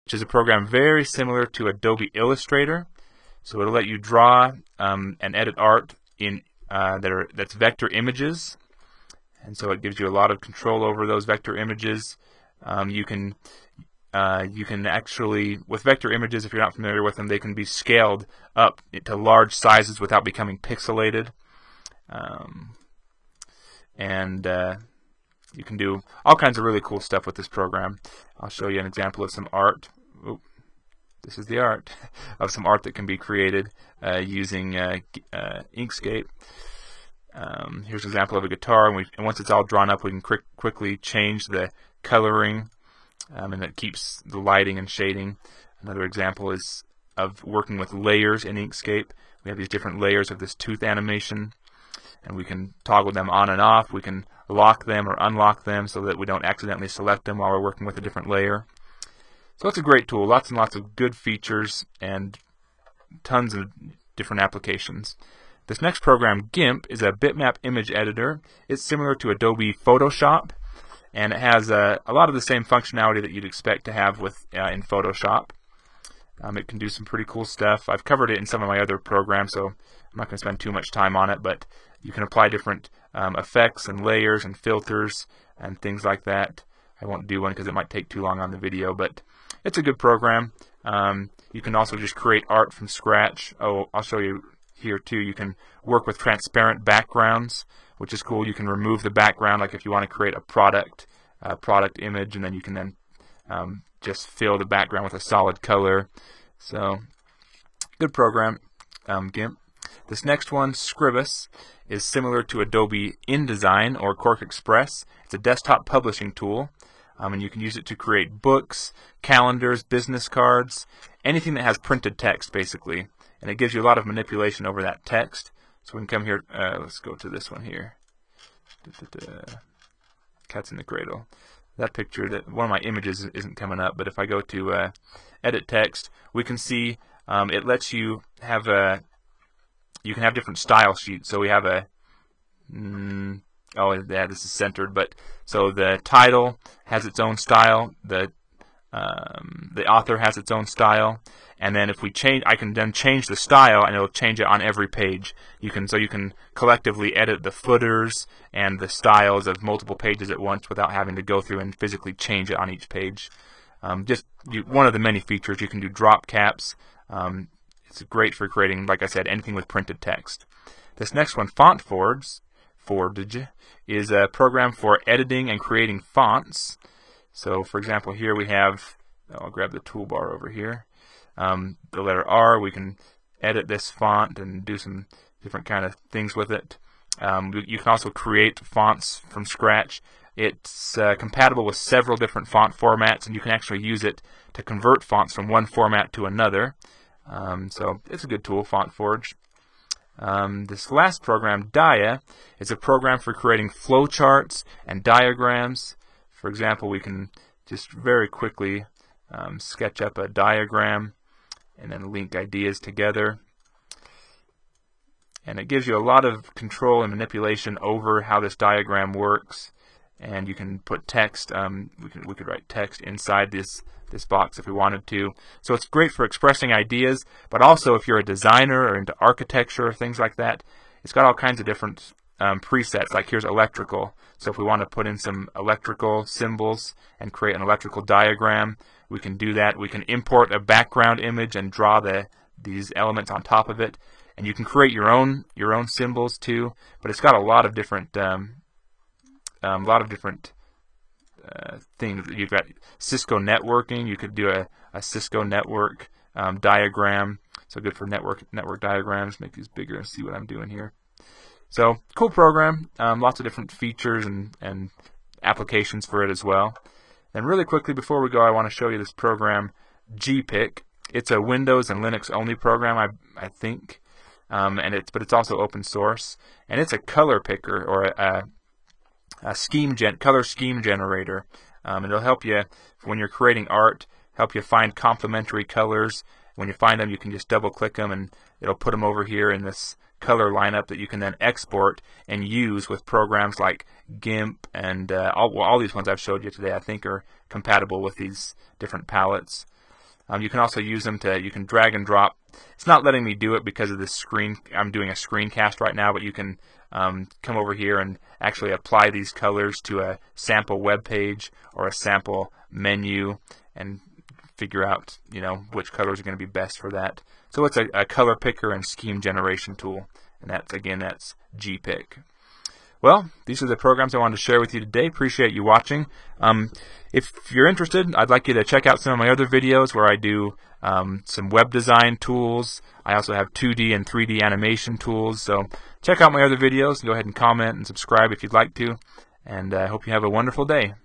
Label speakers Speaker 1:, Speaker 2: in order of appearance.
Speaker 1: which is a program very similar to Adobe Illustrator. So it'll let you draw and edit art in that's vector images, and so it gives you a lot of control over those vector images. You can actually, with vector images, if you're not familiar with them, they can be scaled up to large sizes without becoming pixelated. You can do all kinds of really cool stuff with this program. I'll show you an example of some art. Oop, this is the art of some art that can be created using Inkscape. Here's an example of a guitar, and once it's all drawn up, we can quickly change the coloring, and it keeps the lighting and shading. Another example is of working with layers in Inkscape. We have these different layers of this tooth animation, and we can toggle them on and off. We can lock them or unlock them so that we don't accidentally select them while we're working with a different layer. So it's a great tool, lots and lots of good features and tons of different applications. This next program, Gimp, is a bitmap image editor. It's similar to Adobe Photoshop, and it has a lot of the same functionality that you'd expect to have with in Photoshop. It can do some pretty cool stuff. I've covered it in some of my other programs, so I'm not going to spend too much time on it, but you can apply different effects and layers and filters and things like that. I won't do one because it might take too long on the video, but it's a good program. You can also just create art from scratch. Oh, I'll show you here too. You can work with transparent backgrounds, which is cool. You can remove the background, like if you want to create a product image, and then you can just fill the background with a solid color. So, good program, Gimp. This next one, Scribus, is similar to Adobe InDesign or QuarkXpress. It's a desktop publishing tool, and you can use it to create books, calendars, business cards, anything that has printed text, basically. And it gives you a lot of manipulation over that text. So we can come here, let's go to this one here. Cats in the Cradle. That picture, one of my images isn't coming up, but if I go to edit text, we can see it lets you have you can have different style sheets. So we have oh yeah, this is centered, but so the title has its own style, the author has its own style, and then if we change, I can then change the style, and it'll change it on every page. You can collectively edit the footers and the styles of multiple pages at once without having to go through and physically change it on each page. One of the many features. You can do drop caps. It's great for creating, like I said, anything with printed text. This next one, Forge, is a program for editing and creating fonts. So, for example, here we have, I'll grab the toolbar over here, the letter R. We can edit this font and do some different kind of things with it. You can also create fonts from scratch. It's compatible with several different font formats, and you can actually use it to convert fonts from one format to another. So it's a good tool, Forge. This last program, Dia, is a program for creating flowcharts and diagrams. For example, we can just very quickly sketch up a diagram and then link ideas together. And it gives you a lot of control and manipulation over how this diagram works. And you can put text. We could write text inside this box if we wanted to. So it's great for expressing ideas, but also if you're a designer or into architecture or things like that, it's got all kinds of different presets. Like here's electrical. So if we want to put in some electrical symbols and create an electrical diagram, we can do that. We can import a background image and draw these elements on top of it. And you can create your own symbols too. But it's got a lot of different things. You've got Cisco networking. You could do a Cisco network diagram. So good for network diagrams. Make these bigger and see what I'm doing here. So cool program. Lots of different features and applications for it as well. And really quickly before we go, I want to show you this program, GPick. It's a Windows and Linux only program, I think, but it's also open source, and it's a color picker or a color scheme generator. It'll help you when you're creating art, help you find complementary colors. When you find them, you can just double click them and it'll put them over here in this color lineup that you can then export and use with programs like Gimp, and all these ones I've showed you today I think are compatible with these different palettes. You can also use them to, you can drag and drop. It's not letting me do it because of this screen. I'm doing a screencast right now, but you can come over here and actually apply these colors to a sample web page or a sample menu and figure out, which colors are going to be best for that. So it's a color picker and scheme generation tool, and that's GPick. Well, these are the programs I wanted to share with you today. Appreciate you watching. If you're interested, I'd like you to check out some of my other videos where I do some web design tools. I also have 2D and 3D animation tools. So check out my other videos. Go ahead and comment and subscribe if you'd like to. And I hope you have a wonderful day.